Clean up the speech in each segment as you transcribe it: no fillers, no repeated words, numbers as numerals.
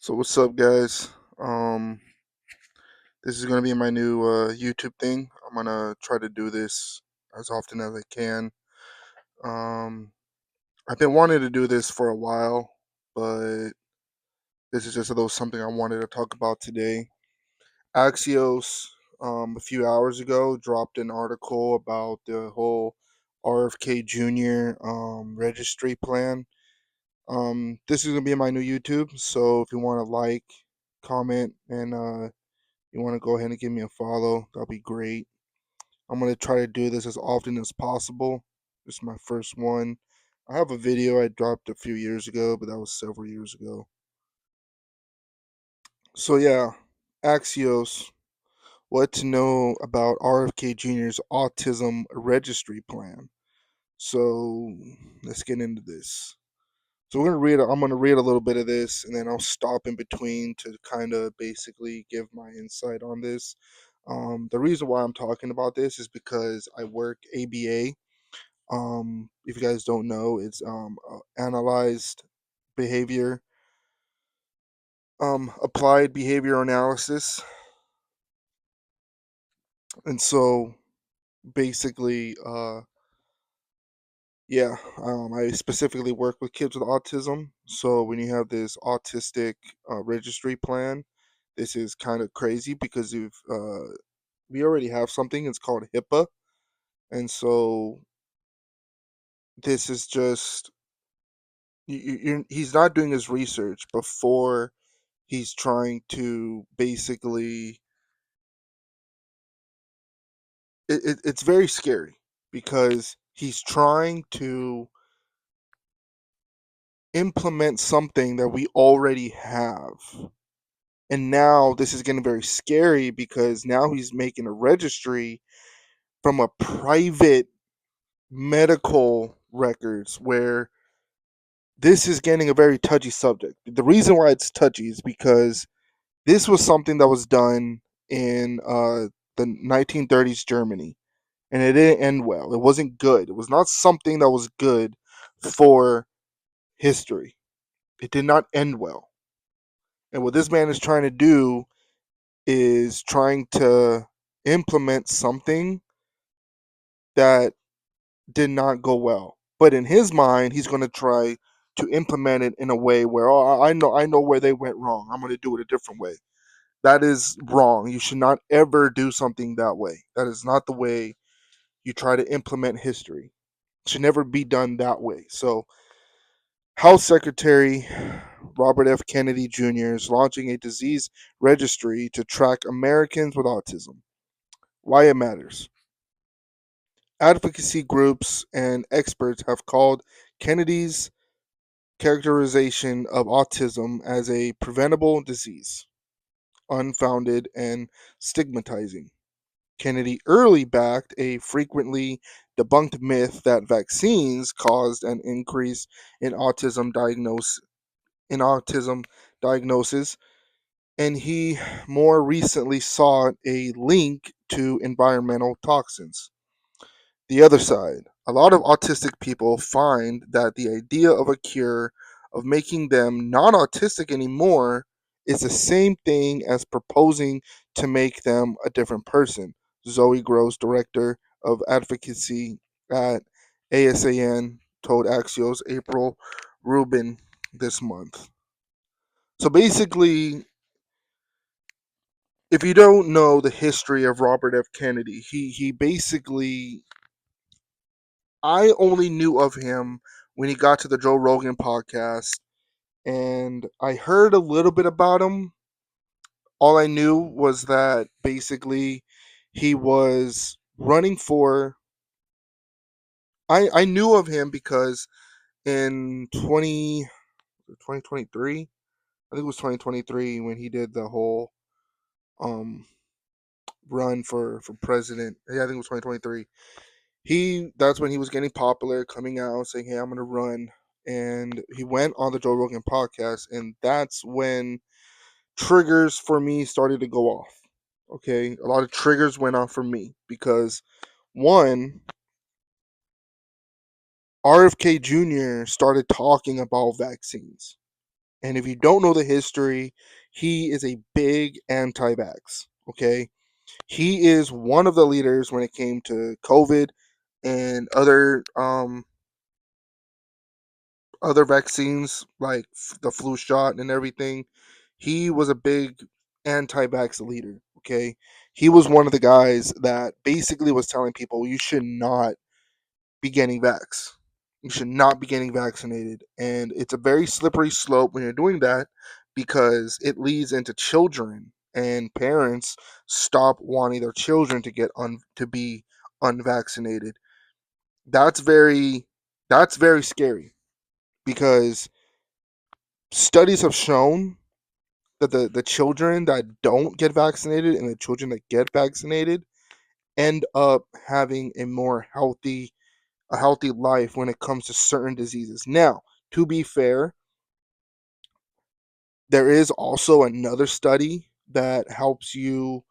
So what's up, guys? Um, this is gonna be my new YouTube thing. I'm gonna try to do this as often as I can. Um, I've been wanting to do this for a while, but this is just something I wanted to talk about today. Axios, a few hours ago, dropped an article about the whole RFK Jr. Registry plan. This is gonna be my new YouTube, so if you want to like, comment, and you want to go ahead and give me a follow, that'll be great. I'm going to try to do this as often as possible. This is my first one. I have a video I dropped a few years ago, but that was several years ago. So, yeah, Axios, what to know about RFK Jr.'s Autism Registry plan. So, let's get into this. So, I'm going to read a little bit of this, and then I'll stop in between to kind of basically give my insight on this. The reason why I'm talking about this is because I work ABA. If you guys don't know, it's analyzed behavior, applied behavior analysis, and so basically, yeah, I specifically work with kids with autism. So when you have this autistic registry plan, this is kind of crazy because we already have something. It's called HIPAA, and so this is just he's not doing his research before he's trying to basically it's very scary because he's trying to implement something that we already have, and now this is getting very scary because now he's making a registry from a private medical records where this is getting a very touchy subject. The reason why it's touchy is because this was something that was done in the 1930s Germany, and it didn't end well. It wasn't good. It was not something that was good for history. It did not end well. And what this man is trying to do is trying to implement something that did not go well. But in his mind, he's going to try to implement it in a way where, oh, I know where they went wrong. I'm going to do it a different way. That is wrong. You should not ever do something that way. That is not the way you try to implement history. It should never be done that way. So, House Secretary Robert F. Kennedy Jr. is launching a disease registry to track Americans with autism. Why it matters. Advocacy groups and experts have called Kennedy's characterization of autism as a preventable disease unfounded and stigmatizing. Kennedy early backed a frequently debunked myth that vaccines caused an increase in autism diagnosis, and he more recently sought a link to environmental toxins. The other side. A lot of autistic people find that the idea of a cure, of making them not autistic anymore, is the same thing as proposing to make them a different person. Zoe Gross, director of advocacy at ASAN, told Axios April Rubin this month. So basically, if you don't know the history of Robert F. Kennedy, he basically I only knew of him when he got to the Joe Rogan podcast, and I heard a little bit about him. All I knew was that basically he was running for. I knew of him because in 2023, I think it was 2023 when he did the whole um run for president. Yeah, I think it was 2023. That's when he was getting popular, coming out saying, "Hey, I'm gonna run," and he went on the Joe Rogan podcast, and that's when triggers for me started to go off. Okay, a lot of triggers went off for me because one, RFK Jr. started talking about vaccines. And if you don't know the history, he is a big anti-vax. Okay, he is one of the leaders when it came to COVID and other vaccines like the flu shot and everything. He was a big anti-vax leader. Okay, he was one of the guys that basically was telling people you should not be getting vax. You should not be getting vaccinated, and it's a very slippery slope when you're doing that because it leads into children and parents stop wanting their children to to be unvaccinated. That's very scary because studies have shown that the children that don't get vaccinated and the children that get vaccinated end up having a healthy life when it comes to certain diseases. Now, to be fair, there is also another study that helps you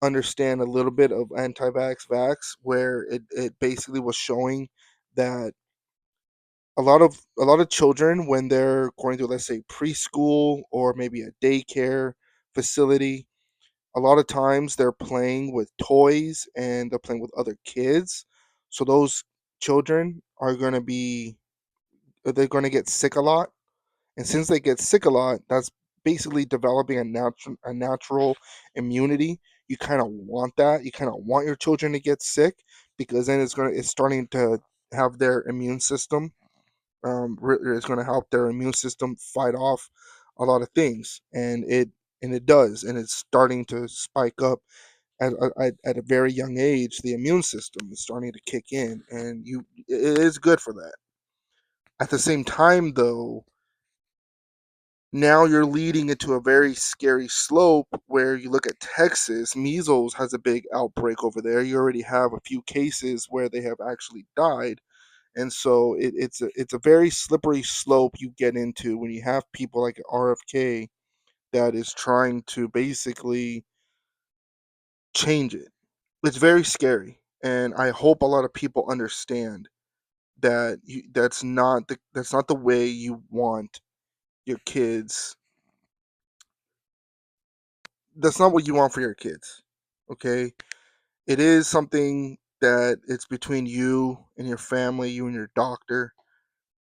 understand a little bit of anti-vax where it basically was showing that a lot of children when they're going to, let's say, preschool or maybe a daycare facility, a lot of times they're playing with toys and they're playing with other kids, so those children are going to be they're going to get sick a lot, and since they get sick a lot, that's basically developing a natural immunity. You kind of want that. You kind of want your children to get sick because then it's starting to have their immune system. It's going to help their immune system fight off a lot of things, and it does, and it's starting to spike up at a very young age. The immune system is starting to kick in, and it is good for that. At the same time, though, now you're leading into a very scary slope where you look at Texas, measles has a big outbreak over there. You already have a few cases where they have actually died. And so it's a very slippery slope you get into when you have people like RFK that is trying to basically change it. It's very scary. And I hope a lot of people understand that that's not the way you want your kids. That's not what you want for your kids. Okay? It is something that it's between you and your family, you and your doctor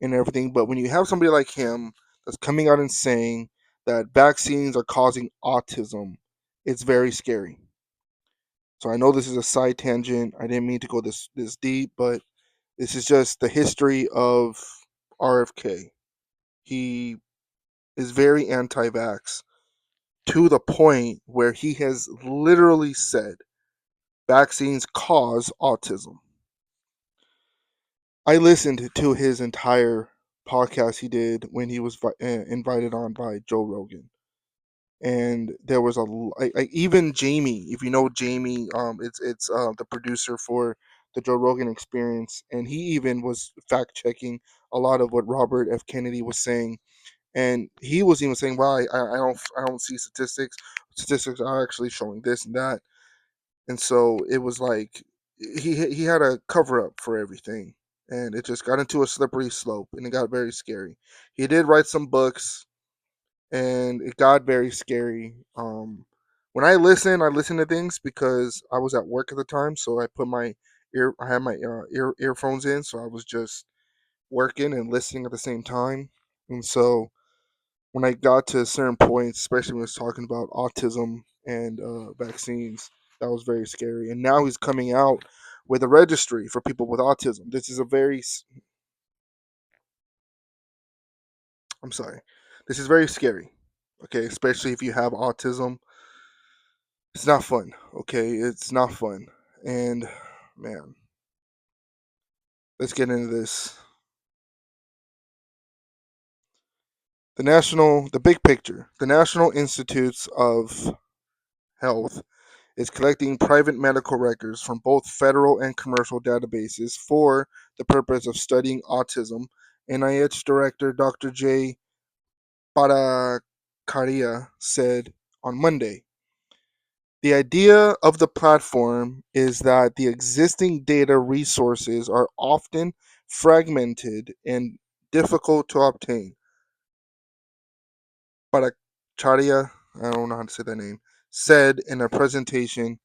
and everything. But when you have somebody like him that's coming out and saying that vaccines are causing autism, it's very scary. So I know this is a side tangent. I didn't mean to go this deep, but this is just the history of RFK. He is very anti-vax to the point where he has literally said vaccines cause autism. I listened to his entire podcast he did when he was invited on by Joe Rogan, and there was even Jamie. If you know Jamie, it's the producer for the Joe Rogan Experience, and he even was fact checking a lot of what Robert F. Kennedy was saying, and he was even saying, "Well, I don't see statistics. Statistics are actually showing this and that." And so it was like he had a cover up for everything, and it just got into a slippery slope, and it got very scary. He did write some books, and it got very scary. When I listen to things because I was at work at the time, so I had my earphones in, so I was just working and listening at the same time, and so when I got to certain points, especially when I was talking about autism and vaccines, that was very scary. And now he's coming out with a registry for people with autism. This is a I'm sorry, this is very scary. Okay, especially if you have autism, it's not fun. Okay, it's not fun. And man, let's get into this. The big picture. The National Institutes of Health is collecting private medical records from both federal and commercial databases for the purpose of studying autism, NIH Director Dr. J. Parakaria said on Monday. The idea of the platform is that the existing data resources are often fragmented and difficult to obtain. Bhattacharya, I don't know how to say that name, said in a presentation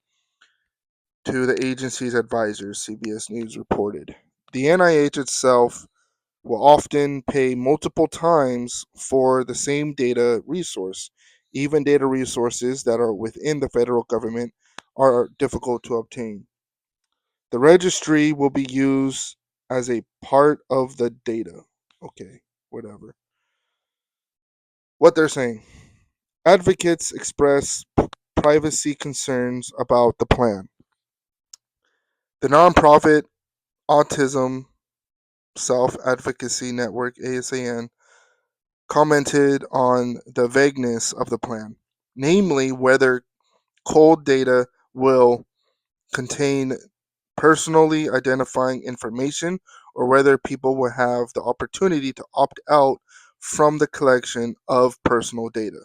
to the agency's advisors, CBS News reported. The NIH itself will often pay multiple times for the same data resource. Even data resources that are within the federal government are difficult to obtain. The registry will be used as a part of the data. Okay, whatever. What they're saying. Advocates express privacy concerns about the plan. The nonprofit Autism Self Advocacy Network, ASAN, commented on the vagueness of the plan, namely whether cold data will contain personally identifying information or whether people will have the opportunity to opt out from the collection of personal data.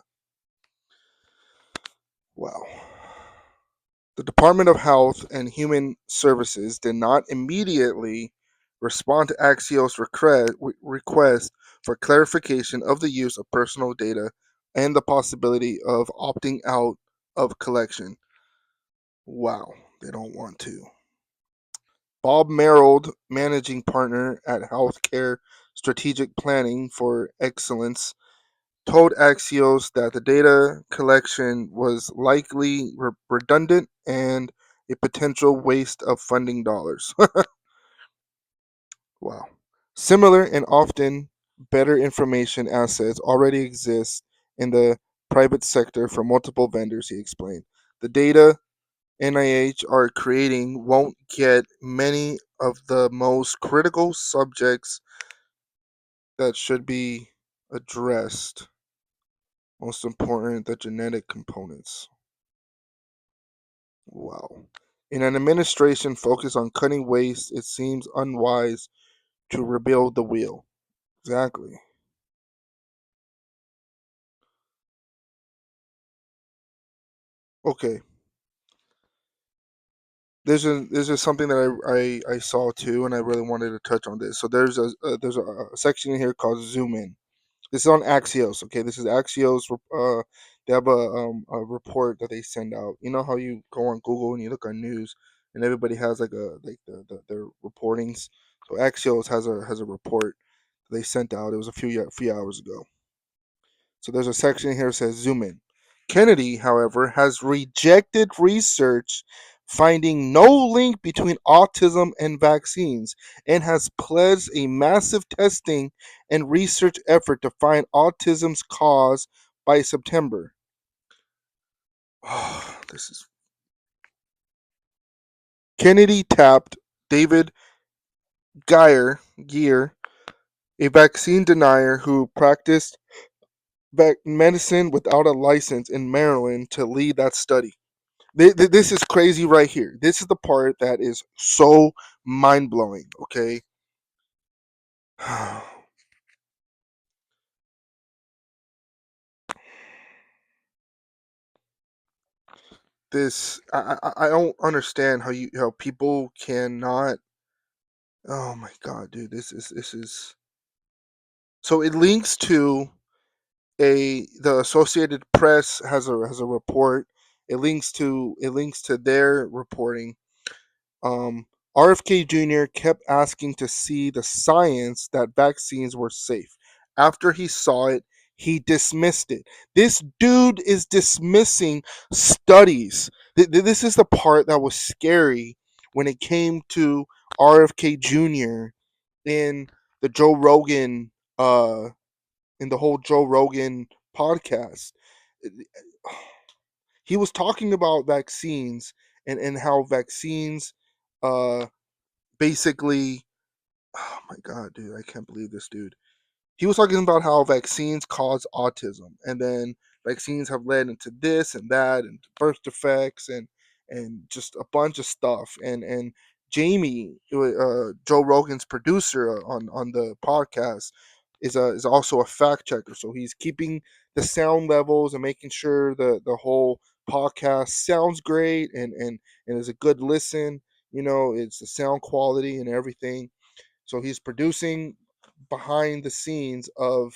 Wow. The Department of Health and Human Services did not immediately respond to Axios' request for clarification of the use of personal data and the possibility of opting out of collection. Wow, they don't want to. Bob Merrill, managing partner at Healthcare Strategic Planning for Excellence, told Axios that the data collection was likely redundant and a potential waste of funding dollars. Wow. Similar and often better information assets already exist in the private sector from multiple vendors, he explained. The data NIH are creating won't get many of the most critical subjects that should be addressed. Most important, the genetic components. Wow. In an administration focused on cutting waste, it seems unwise to rebuild the wheel. Exactly. Okay. There's something that I saw too, and I really wanted to touch on this. So there's a section in here called Zoom In. This is on Axios. Okay, this is Axios. They have a report that they send out. You know how you go on Google and you look on news, and everybody has like their reportings. So Axios has a report they sent out. It was a few hours ago. So there's a section here that says zoom in. Kennedy, however, has rejected research finding no link between autism and vaccines and has pledged a massive testing and research effort to find autism's cause by September. This is Kennedy tapped David Gear, a vaccine denier who practiced medicine without a license in Maryland, to lead that study. This is crazy right here. This is the part that is so mind blowing. Okay, I don't understand how people cannot. Oh my god, dude, this is so it links to a the Associated Press has a report. It links to their reporting. um, RFK Jr. kept asking to see the science that vaccines were safe. After he saw it, he dismissed it. This dude is dismissing studies. This is the part that was scary when it came to RFK Jr. in the Joe Rogan, in the whole Joe Rogan podcast. He was talking about vaccines and how vaccines uh basically, oh my god, dude, I can't believe this dude. He was talking about how vaccines cause autism, and then vaccines have led into this and that, and birth defects, and just a bunch of stuff. And Jamie, Joe Rogan's producer on the podcast, is also a fact checker. So he's keeping the sound levels and making sure the whole podcast sounds great and is a good listen. It's the sound quality and everything. So he's producing behind the scenes of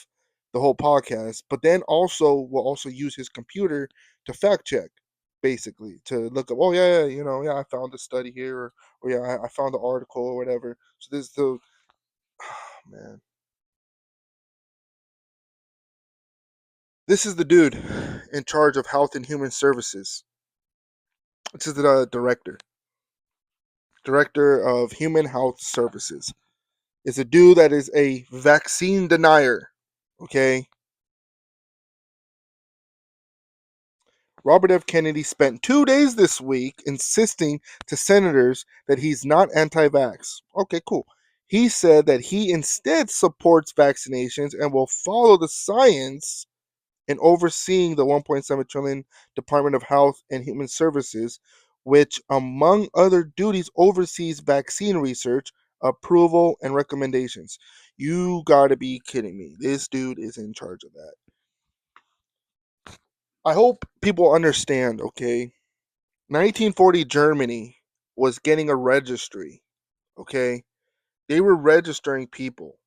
the whole podcast, but then also will also use his computer to fact check, basically to look up. Oh yeah, yeah, I found the study here, or yeah, I found the article or whatever. So this the man, this is the dude in charge of Health and Human Services. This is the director of Human Health Services. It's a dude that is a vaccine denier. Okay, Robert F. Kennedy spent 2 days this week insisting to senators that he's not anti vax. Okay, cool. He said that he instead supports vaccinations and will follow the science in overseeing the 1.7 trillion Department of Health and Human Services, which, among other duties, oversees vaccine research, approval, and recommendations. You gotta be kidding me. This dude is in charge of that. I hope people understand, okay? 1940 Germany was getting a registry, okay? They were registering people.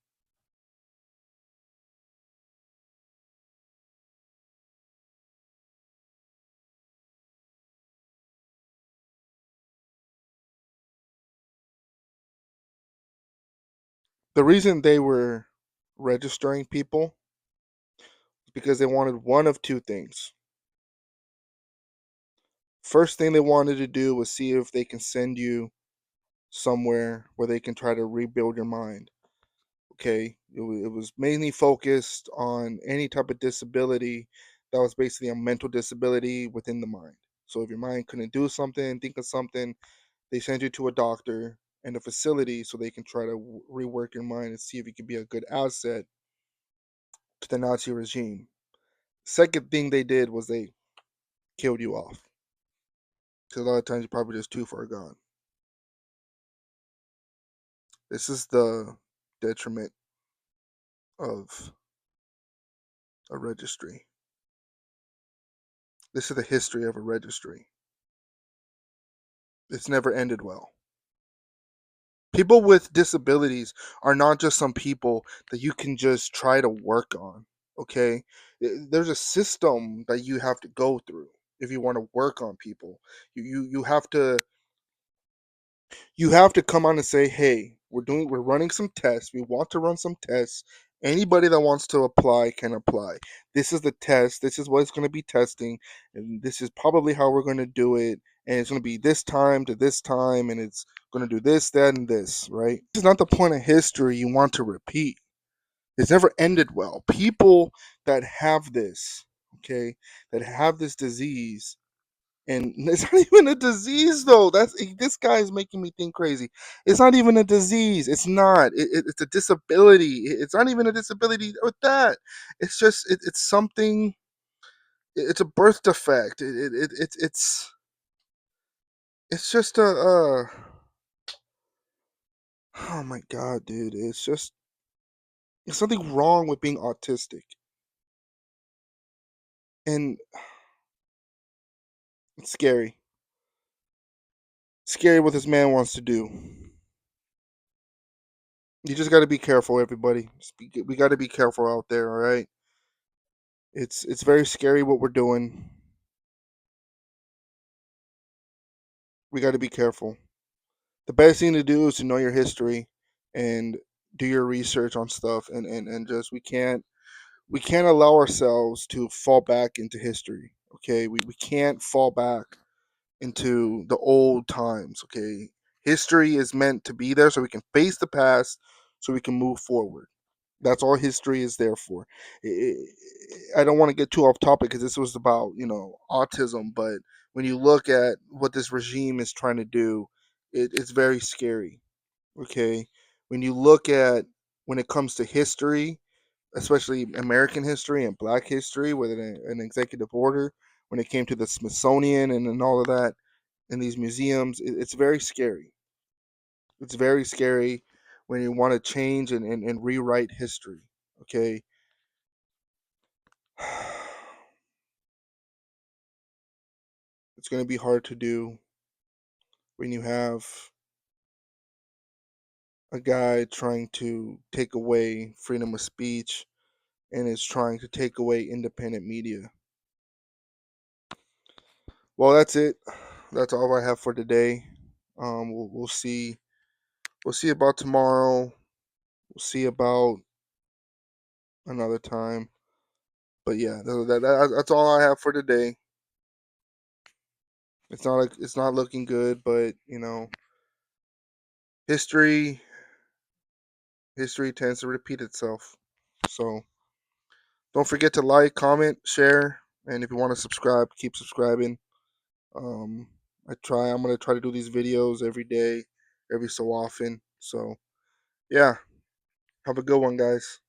The reason they were registering people is because they wanted one of two things. First thing they wanted to do was see if they can send you somewhere where they can try to rebuild your mind. Okay, it was mainly focused on any type of disability that was basically a mental disability within the mind. So if your mind couldn't do something, think of something, they send you to a doctor and a facility so they can try to rework your mind and see if you can be a good asset to the Nazi regime. Second thing they did was they killed you off. Because a lot of times you're probably just too far gone. This is the detriment of a registry. This is the history of a registry. It's never ended well. People with disabilities are not just some people that you can just try to work on. Okay, there's a system that you have to go through if you want to work on people. You have to come on and say, hey, we're running some tests. We want to run some tests. Anybody that wants to apply can apply. This is the test. This is what it's going to be testing, and this is probably how we're going to do it. And it's going to be this time to this time, and it's going to do this, that, and this. Right? This is not the point of history you want to repeat. It's never ended well. People that have this, okay, that have this disease, and it's not even a disease though. This guy is making me think crazy. It's not even a disease. It's not. It's a disability. It's not even a disability with that. It's just it's something. It's a birth defect. It's just a. Oh my god, dude! It's just there's something wrong with being autistic, and it's scary. Scary what this man wants to do. You just got to be careful, everybody. We got to be careful out there. All right. It's very scary what we're doing. We got to be careful. The best thing to do is to know your history and do your research on stuff, and just we can't allow ourselves to fall back into history. Okay, we can't fall back into the old times. Okay, history is meant to be there so we can face the past, so we can move forward. That's all history is there for. I don't want to get too off topic because this was about autism, but when you look at what this regime is trying to do, it's very scary. Okay, when you look at when it comes to history, especially American history and Black history, with an executive order, when it came to the Smithsonian and all of that, in these museums, it's very scary. It's very scary when you want to change and rewrite history. Okay. It's going to be hard to do when you have a guy trying to take away freedom of speech and is trying to take away independent media. Well, that's it. That's all I have for today. We'll see. We'll see about tomorrow. We'll see about another time. But yeah, that's all I have for today. It's not looking good, but history history tends to repeat itself. So don't forget to like, comment, share, and if you want to subscribe, keep subscribing. Um, I'm gonna try to do these videos every day, every so often. So yeah, have a good one, guys.